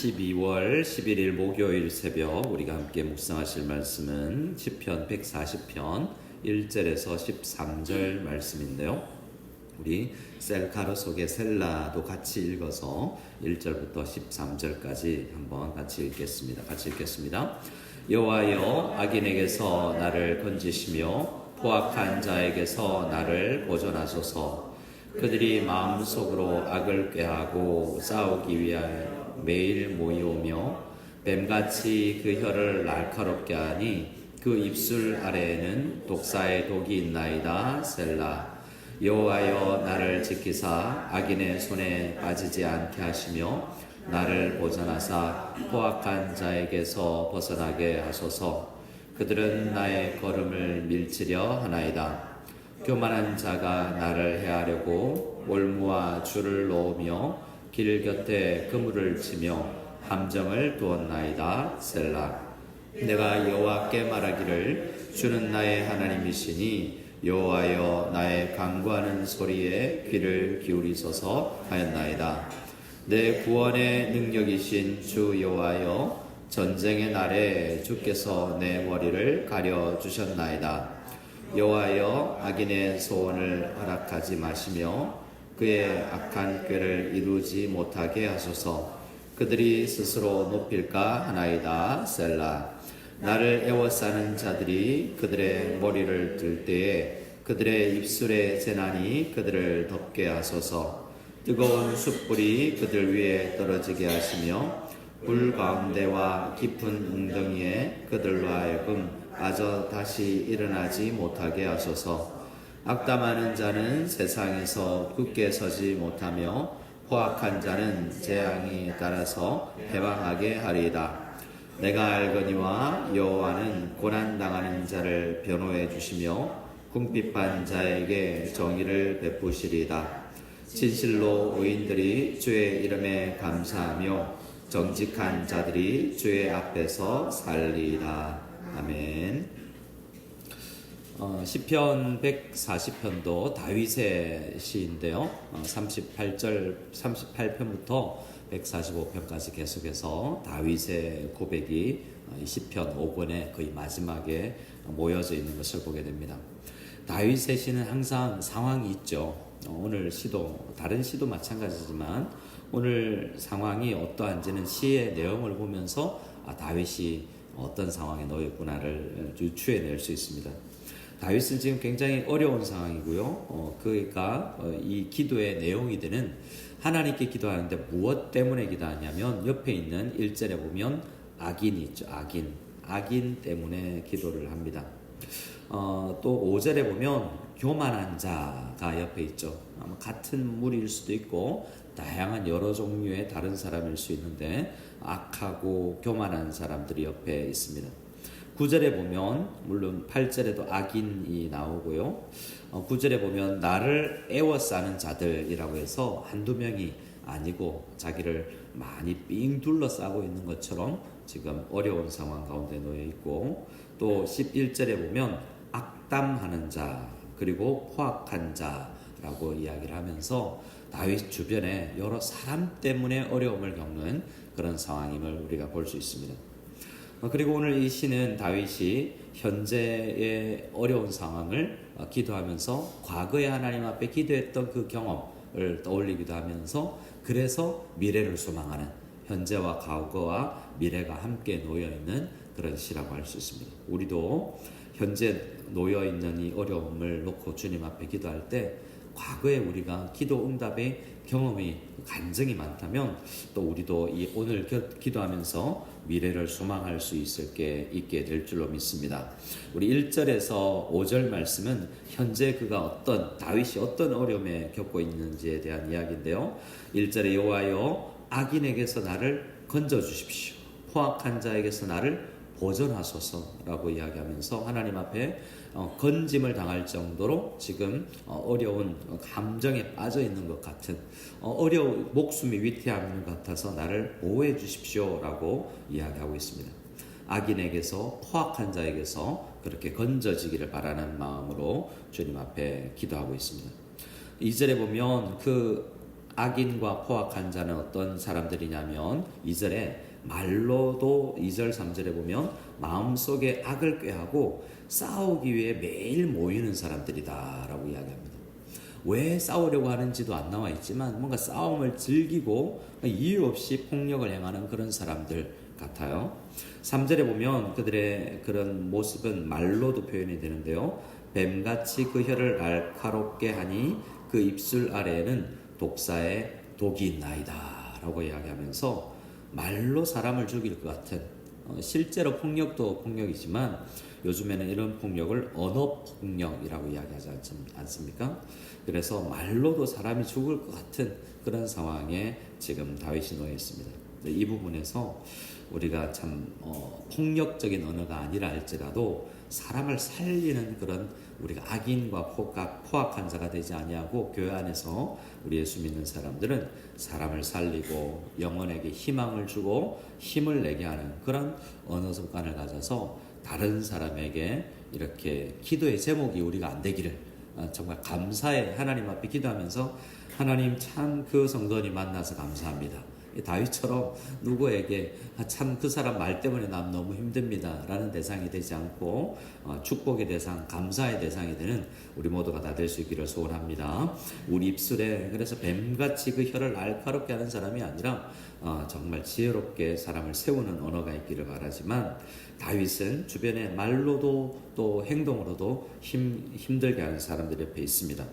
12월 11일 목요일 새벽 우리가 함께 묵상하실 말씀은 시편 140편 1절에서 13절 말씀인데요. 우리 셀카로 속의 셀라도 같이 읽어서 1절부터 13절까지 한번 같이 읽겠습니다. 여호와여, 악인에게서 나를 건지시며 포악한 자에게서 나를 보존하소서. 그들이 마음속으로 악을 꾀하고 싸우기 위하여 매일 모이오며 뱀같이 그 혀를 날카롭게 하니 그 입술 아래에는 독사의 독이 있나이다. 셀라. 여호와여, 나를 지키사 악인의 손에 빠지지 않게 하시며 나를 보전하사 포악한 자에게서 벗어나게 하소서. 그들은 나의 걸음을 밀치려 하나이다. 교만한 자가 나를 해하려고 올무와 줄을 놓으며 길 곁에 그물을 치며 함정을 두었나이다. 셀라. 내가 여호와께 말하기를 주는 나의 하나님이시니 여호와여, 나의 간구하는 소리에 귀를 기울이소서 하였나이다. 내 구원의 능력이신 주 여호와여, 전쟁의 날에 주께서 내 머리를 가려주셨나이다. 여호와여, 악인의 소원을 허락하지 마시며 그의 악한 꾀를 이루지 못하게 하소서. 그들이 스스로 높일까 하나이다. 셀라. 나를 애워싸는 자들이 그들의 머리를 들 때에 그들의 입술의 재난이 그들을 덮게 하소서. 뜨거운 숯불이 그들 위에 떨어지게 하시며 불 가운데와 깊은 웅덩이에 그들로 하여금 빠져 다시 일어나지 못하게 하소서. 악담하는 자는 세상에서 굳게 서지 못하며 포악한 자는 재앙이 따라서 패망하게 하리이다. 내가 알거니와 여호와는 고난당하는 자를 변호해 주시며 궁핍한 자에게 정의를 베푸시리이다. 진실로 의인들이 주의 이름에 감사하며 정직한 자들이 주의 앞에서 살리이다. 아멘. 시편 140편도 다윗의 시인데요. 38편부터 145편까지 계속해서 다윗의 고백이 시편 5권의 거의 마지막에 모여져 있는 것을 보게 됩니다. 다윗의 시는 항상 상황이 있죠. 오늘 시도, 다른 시도 마찬가지지만 오늘 상황이 어떠한지는 시의 내용을 보면서 다윗이 어떤 상황에 놓였구나를 유추해낼 수 있습니다. 다윗은 지금 굉장히 어려운 상황이고요. 그러니까 이 기도의 내용이 되는 하나님께 기도하는데 무엇 때문에 기도하냐면 옆에 있는 1절에 보면 악인이 있죠. 악인 때문에 기도를 합니다. 또 5절에 보면 교만한 자가 옆에 있죠. 아마 같은 무리일 수도 있고 다양한 여러 종류의 다른 사람일 수 있는데 악하고 교만한 사람들이 옆에 있습니다. 9절에 보면 물론 8절에도 악인이 나오고요. 9절에 보면 나를 애워싸는 자들이라고 해서 한두 명이 아니고 자기를 많이 삥 둘러싸고 있는 것처럼 지금 어려운 상황 가운데 놓여 있고, 또 11절에 보면 악담하는 자 그리고 포악한 자라고 이야기를 하면서 다윗 주변에 여러 사람 때문에 어려움을 겪는 그런 상황임을 우리가 볼 수 있습니다. 그리고 오늘 이 시는 다윗이 현재의 어려운 상황을 기도하면서 과거에 하나님 앞에 기도했던 그 경험을 떠올리기도 하면서 그래서 미래를 소망하는, 현재와 과거와 미래가 함께 놓여있는 그런 시라고 할 수 있습니다. 우리도 현재 놓여있는 이 어려움을 놓고 주님 앞에 기도할 때 과거에 우리가 기도 응답의 경험이 간증이 많다면 또 우리도 이 오늘 기도하면서 미래를 소망할 수 있게 될 줄로 믿습니다. 우리 1절에서 5절 말씀은 현재 다윗이 어떤 어려움에 겪고 있는지에 대한 이야기인데요. 1절에 여호와여, 악인에게서 나를 건져 주십시오. 포악한 자에게서 나를 보존하소서라고 이야기하면서 하나님 앞에 건짐을 당할 정도로 지금 어려운 감정에 빠져 있는 것 같은, 어려운 목숨이 위태하는 것 같아서 나를 보호해 주십시오라고 이야기하고 있습니다. 악인에게서, 포악한 자에게서 그렇게 건져지기를 바라는 마음으로 주님 앞에 기도하고 있습니다. 2절에 보면 그 악인과 포악한 자는 어떤 사람들이냐면 2절에 말로도 2절 3절에 보면 마음속에 악을 꾀하고 싸우기 위해 매일 모이는 사람들이다 라고 이야기합니다. 왜 싸우려고 하는지도 안 나와 있지만 뭔가 싸움을 즐기고 이유 없이 폭력을 행하는 그런 사람들 같아요. 3절에 보면 그들의 그런 모습은 말로도 표현이 되는데요. 뱀같이 그 혀를 날카롭게 하니 그 입술 아래에는 독사의 독이 있나이다 라고 이야기하면서 말로 사람을 죽일 것 같은, 실제로 폭력도 폭력이지만 요즘에는 이런 폭력을 언어 폭력이라고 이야기하지 않습니까? 그래서 말로도 사람이 죽을 것 같은 그런 상황에 지금 다윗이 놓여 있습니다. 이 부분에서 우리가 참 폭력적인 언어가 아니라 할지라도 사람을 살리는 그런 우리가 악인과 포악한 자가 되지 아니하고 교회 안에서 우리 예수 믿는 사람들은 사람을 살리고 영혼에게 희망을 주고 힘을 내게 하는 그런 언어 습관을 가져서 다른 사람에게 이렇게 기도의 제목이 우리가 안 되기를 정말 감사해 하나님 앞에 기도하면서 하나님 참 그 성도님 만나서 감사합니다. 다윗처럼 누구에게 참 그 사람 말 때문에 난 너무 힘듭니다 라는 대상이 되지 않고 축복의 대상, 감사의 대상이 되는 우리 모두가 다 될 수 있기를 소원합니다. 우리 입술에 그래서 뱀같이 그 혀를 날카롭게 하는 사람이 아니라 정말 지혜롭게 사람을 세우는 언어가 있기를 바라지만 다윗은 주변에 말로도 또 행동으로도 힘들게 하는 사람들 옆에 있습니다.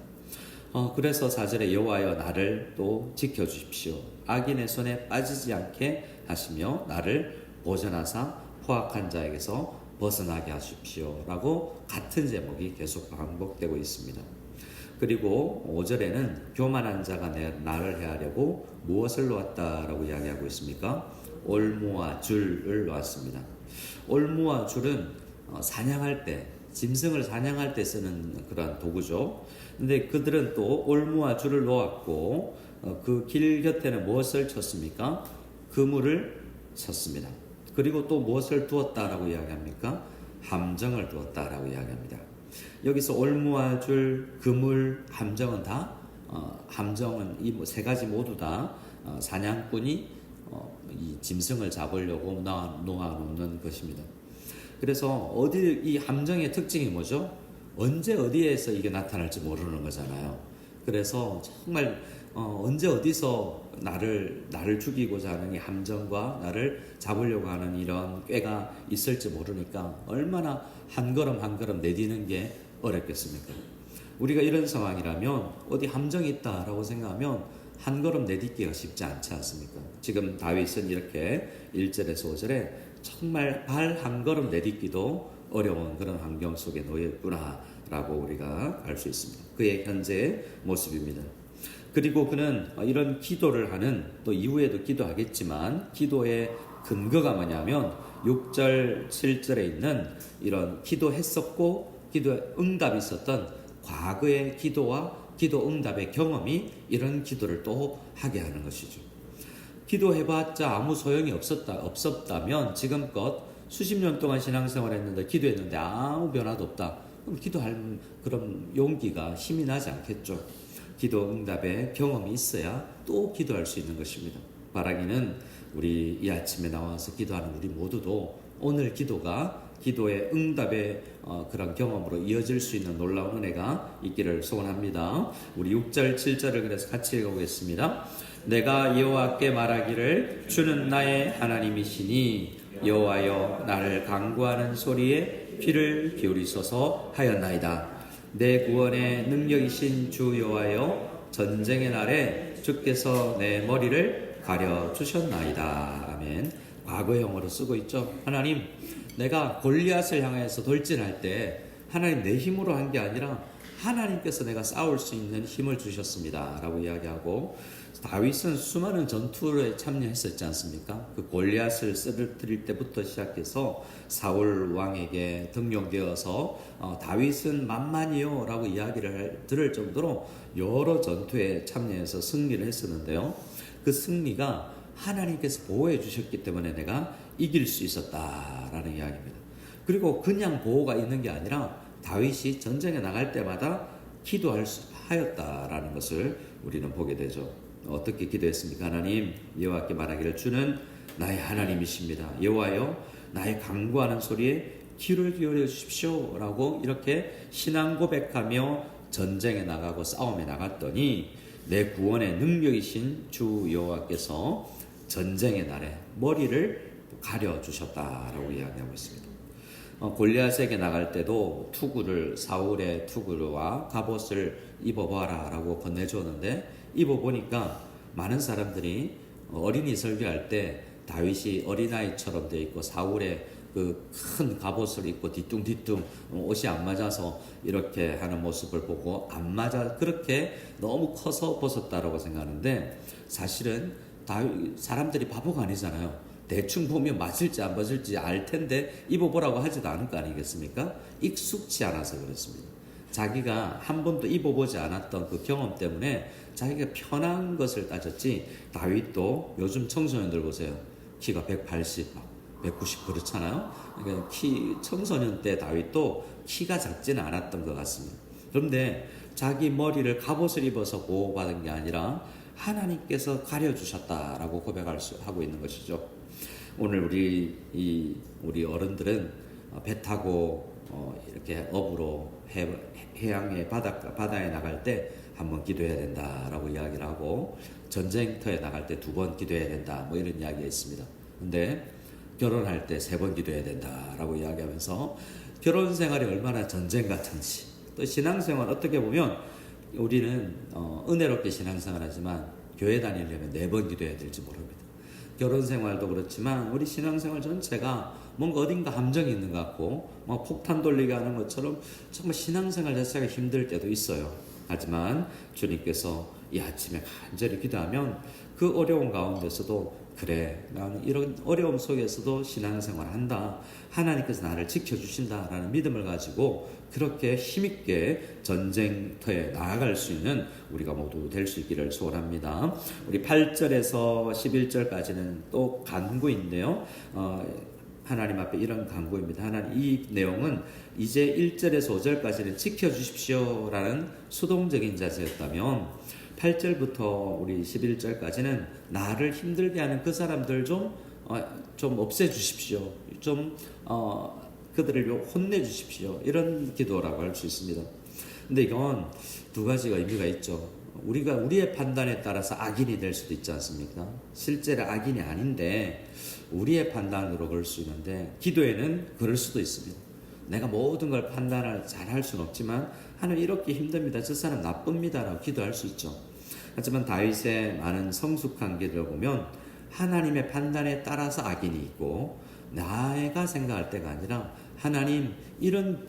그래서 4절에 여호와여 나를 또 지켜주십시오. 악인의 손에 빠지지 않게 하시며 나를 보전하사 포악한 자에게서 벗어나게 하십시오 라고 같은 제목이 계속 반복되고 있습니다. 그리고 5절에는 교만한 자가 나를 해하려고 무엇을 놓았다라고 이야기하고 있습니까? 올무와 줄을 놓았습니다. 올무와 줄은 사냥할 때, 짐승을 사냥할 때 쓰는 그런 도구죠. 근데 그들은 또 올무와 줄을 놓았고 그 길 곁에는 무엇을 쳤습니까? 그물을 쳤습니다. 그리고 또 무엇을 두었다라고 이야기합니까? 함정을 두었다라고 이야기합니다. 여기서 올무와 줄, 그물, 함정은 다 함정은 이 세 가지 모두 다 사냥꾼이 이 짐승을 잡으려고 놓아놓는 것입니다. 그래서 이 함정의 특징이 뭐죠? 언제 어디에서 이게 나타날지 모르는 거잖아요. 그래서 정말 언제 어디서 나를 죽이고자 하는 이 함정과 나를 잡으려고 하는 이런 꾀가 있을지 모르니까 얼마나 한 걸음 한 걸음 내디는 게 어렵겠습니까? 우리가 이런 상황이라면 어디 함정이 있다라고 생각하면 한 걸음 내딛기가 쉽지 않지 않습니까? 지금 다윗은 이렇게 1절에서 5절에 정말 발 한 걸음 내딛기도 어려운 그런 환경 속에 놓여있구나 라고 우리가 알 수 있습니다. 그의 현재의 모습입니다. 그리고 그는 이런 기도를 하는, 또 이후에도 기도하겠지만 기도의 근거가 뭐냐면 6절 7절에 있는 이런 기도했었고 기도에 응답이 있었던 과거의 기도와 기도 응답의 경험이 이런 기도를 또 하게 하는 것이죠. 기도해봤자 아무 소용이 없었다면 지금껏 수십 년 동안 신앙생활 했는데 기도했는데 아무 변화도 없다. 그럼 기도할 그런 용기가 힘이 나지 않겠죠. 기도 응답의 경험이 있어야 또 기도할 수 있는 것입니다. 바라기는 우리 이 아침에 나와서 기도하는 우리 모두도 오늘 기도가 기도의 응답의 그런 경험으로 이어질 수 있는 놀라운 은혜가 있기를 소원합니다. 우리 6절 7절을 그래서 같이 읽어보겠습니다. 내가 여호와께 말하기를 주는 나의 하나님이시니 여호와여 나를 강구하는 소리에 귀를 기울이소서 하였나이다. 내 구원의 능력이신 주 여호와여 전쟁의 날에 주께서 내 머리를 가려주셨나이다. 아멘. 과거형으로 쓰고 있죠. 하나님, 내가 골리앗을 향해서 돌진할 때 하나님 내 힘으로 한 게 아니라 하나님께서 내가 싸울 수 있는 힘을 주셨습니다 라고 이야기하고, 다윗은 수많은 전투에 참여했었지 않습니까? 그 골리앗을 쓰러뜨릴 때부터 시작해서 사울 왕에게 등용되어서 다윗은 만만이요 라고 이야기를 들을 정도로 여러 전투에 참여해서 승리를 했었는데요. 그 승리가 하나님께서 보호해 주셨기 때문에 내가 이길 수 있었다라는 이야기입니다. 그리고 그냥 보호가 있는 게 아니라 다윗이 전쟁에 나갈 때마다 기도하였다라는 것을 우리는 보게 되죠. 어떻게 기도했습니까? 하나님, 여호와께 말하기를 주는 나의 하나님이십니다. 여호와여, 나의 간구하는 소리에 귀를 기울여 주십시오 라고 이렇게 신앙 고백하며 전쟁에 나가고 싸움에 나갔더니 내 구원의 능력이신 주 여호와께서 전쟁의 날에 머리를 가려주셨다라고 이야기하고 있습니다. 골리앗에게 나갈 때도 사울의 투구와 갑옷을 입어봐라 라고 건네줬는데 입어보니까 많은 사람들이 어린이 설교할 때 다윗이 어린아이처럼 되어 있고 사울의 그 큰 갑옷을 입고 뒤뚱뒤뚱 옷이 안 맞아서 이렇게 하는 모습을 보고 안 맞아 그렇게 너무 커서 벗었다라고 생각하는데 사실은 사람들이 바보가 아니잖아요. 대충 보면 맞을지 안 맞을지 알 텐데 입어보라고 하지도 않을 거 아니겠습니까? 익숙치 않아서 그렇습니다. 자기가 한 번도 입어보지 않았던 그 경험 때문에 자기가 편한 것을 따졌지. 다윗도 요즘 청소년들 보세요. 키가 180, 190 그렇잖아요. 그러니까 청소년 때 다윗도 키가 작지는 않았던 것 같습니다. 그런데 자기 머리를 갑옷을 입어서 보호받은 게 아니라 하나님께서 가려주셨다라고 하고 있는 것이죠. 오늘 우리 어른들은 배 타고 이렇게 업으로 해양의 바다에 나갈 때 한 번 기도해야 된다라고 이야기를 하고 전쟁터에 나갈 때 2번 기도해야 된다 뭐 이런 이야기가 있습니다. 근데 결혼할 때 3번 기도해야 된다라고 이야기하면서 결혼 생활이 얼마나 전쟁 같은지 또 신앙생활 어떻게 보면 우리는 은혜롭게 신앙생활 하지만 교회 다니려면 4번 기도해야 될지 모릅니다. 결혼 생활도 그렇지만 우리 신앙생활 전체가 뭔가 어딘가 함정이 있는 것 같고 막 폭탄 돌리게 하는 것처럼 정말 신앙생활 자체가 힘들 때도 있어요. 하지만 주님께서 이 아침에 간절히 기도하면 그 어려운 가운데서도 그래 나는 이런 어려움 속에서도 신앙생활 한다. 하나님께서 나를 지켜주신다라는 믿음을 가지고 그렇게 힘있게 전쟁터에 나아갈 수 있는 우리가 모두 될 수 있기를 소원합니다. 우리 8절에서 11절까지는 또 간구인데요. 하나님 앞에 이런 간구입니다. 하나님, 이 내용은 이제 1절에서 5절까지는 지켜주십시오 라는 수동적인 자세였다면 8절부터 우리 11절까지는 나를 힘들게 하는 그 사람들 좀 없애주십시오. 그들을 혼내주십시오. 이런 기도라고 할 수 있습니다. 근데 이건 2가지가 의미가 있죠. 우리의 판단에 따라서 악인이 될 수도 있지 않습니까? 실제로 악인이 아닌데 우리의 판단으로 그럴 수 있는데 기도에는 그럴 수도 있습니다. 내가 모든 걸 판단을 잘 할 수는 없지만 하나님 이렇게 힘듭니다. 저 사람 나쁩니다 라고 기도할 수 있죠. 하지만 다윗의 많은 성숙한 기도를 보면 하나님의 판단에 따라서 악인이 있고 내가 생각할 때가 아니라 하나님 이런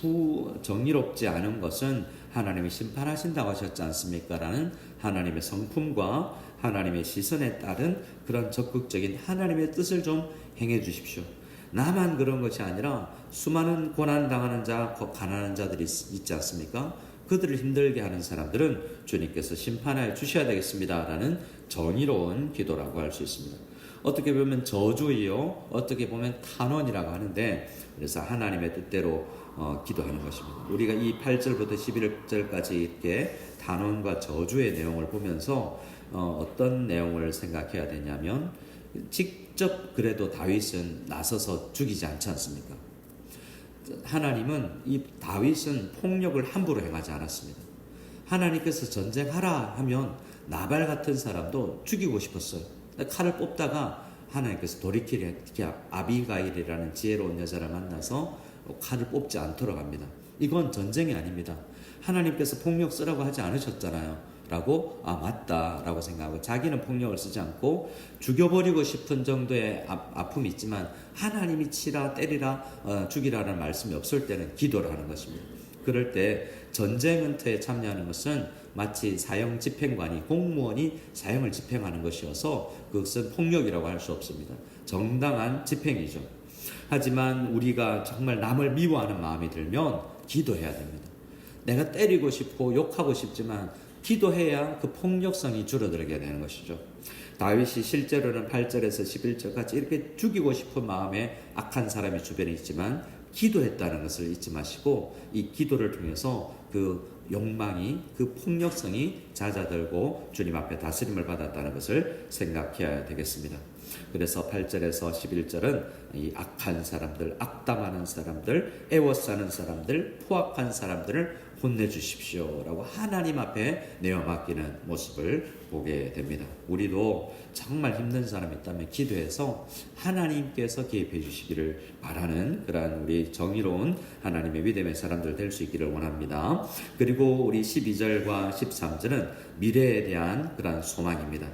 정의롭지 않은 것은 하나님이 심판하신다고 하셨지 않습니까? 라는 하나님의 성품과 하나님의 시선에 따른 그런 적극적인 하나님의 뜻을 좀 행해 주십시오. 나만 그런 것이 아니라 수많은 고난당하는 자, 가난한 자들이 있지 않습니까? 그들을 힘들게 하는 사람들은 주님께서 심판하여 주셔야 되겠습니다 라는 정의로운 기도라고 할 수 있습니다. 어떻게 보면 저주이요, 어떻게 보면 탄원이라고 하는데 그래서 하나님의 뜻대로 기도하는 것입니다. 우리가 이 8절부터 11절까지 이렇게 탄원과 저주의 내용을 보면서 어떤 내용을 생각해야 되냐면 직접 그래도 다윗은 나서서 죽이지 않지 않습니까? 하나님은 이 다윗은 폭력을 함부로 행하지 않았습니다. 하나님께서 전쟁하라 하면 나발 같은 사람도 죽이고 싶었어요. 칼을 뽑다가 하나님께서 돌이키려 아비가일이라는 지혜로운 여자를 만나서 칼을 뽑지 않도록 합니다. 이건 전쟁이 아닙니다. 하나님께서 폭력 쓰라고 하지 않으셨잖아요 라고 맞다 라고 생각하고 자기는 폭력을 쓰지 않고 죽여버리고 싶은 정도의 아픔이 있지만 하나님이 치라 때리라 죽이라는 말씀이 없을 때는 기도를 하는 것입니다. 그럴 때 전쟁 헌터에 참여하는 것은 마치 사형 집행관이 공무원이 사형을 집행하는 것이어서 그것은 폭력이라고 할 수 없습니다. 정당한 집행이죠. 하지만 우리가 정말 남을 미워하는 마음이 들면 기도해야 됩니다. 내가 때리고 싶고 욕하고 싶지만 기도해야 그 폭력성이 줄어들게 되는 것이죠. 다윗이 실제로는 8절에서 11절까지 이렇게 죽이고 싶은 마음에 악한 사람이 주변에 있지만 기도했다는 것을 잊지 마시고 이 기도를 통해서 그 욕망이 그 폭력성이 잦아들고 주님 앞에 다스림을 받았다는 것을 생각해야 되겠습니다. 그래서 8절에서 11절은 이 악한 사람들, 악담하는 사람들, 애워싸는 사람들, 포악한 사람들을 혼내주십시오 라고 하나님 앞에 내어맡기는 모습을 보게 됩니다. 우리도 정말 힘든 사람이 있다면 기도해서 하나님께서 개입해 주시기를 바라는 그러한 우리 정의로운 하나님의 믿음의 사람들 될 수 있기를 원합니다. 그리고 우리 12절과 13절은 미래에 대한 그러한 소망입니다.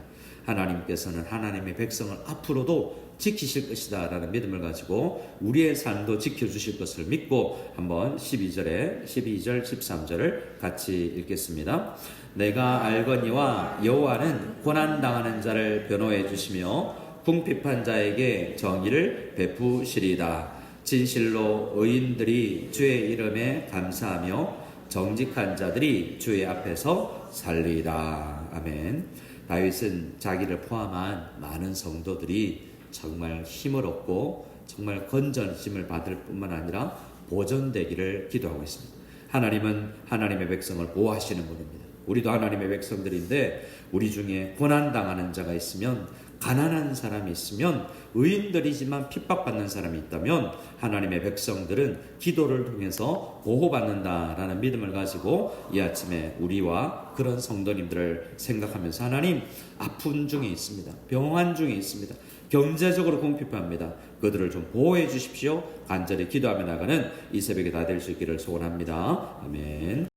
하나님께서는 하나님의 백성을 앞으로도 지키실 것이다 라는 믿음을 가지고 우리의 삶도 지켜주실 것을 믿고 한번 12절 13절을 같이 읽겠습니다. 내가 알거니와 여호와는 고난당하는 자를 변호해 주시며 궁핍한 자에게 정의를 베푸시리다. 진실로 의인들이 주의 이름에 감사하며 정직한 자들이 주의 앞에서 살리라. 아멘. 다윗은 자기를 포함한 많은 성도들이 정말 힘을 얻고 정말 건전심을 받을 뿐만 아니라 보존되기를 기도하고 있습니다. 하나님은 하나님의 백성을 보호하시는 분입니다. 우리도 하나님의 백성들인데 우리 중에 고난당하는 자가 있으면, 가난한 사람이 있으면, 의인들이지만 핍박받는 사람이 있다면 하나님의 백성들은 기도를 통해서 보호받는다라는 믿음을 가지고 이 아침에 우리와 그런 성도님들을 생각하면서 하나님, 아픈 중에 있습니다. 병환 중에 있습니다. 경제적으로 궁핍합니다. 그들을 좀 보호해 주십시오. 간절히 기도하며 나가는 이 새벽에 다 될 수 있기를 소원합니다. 아멘.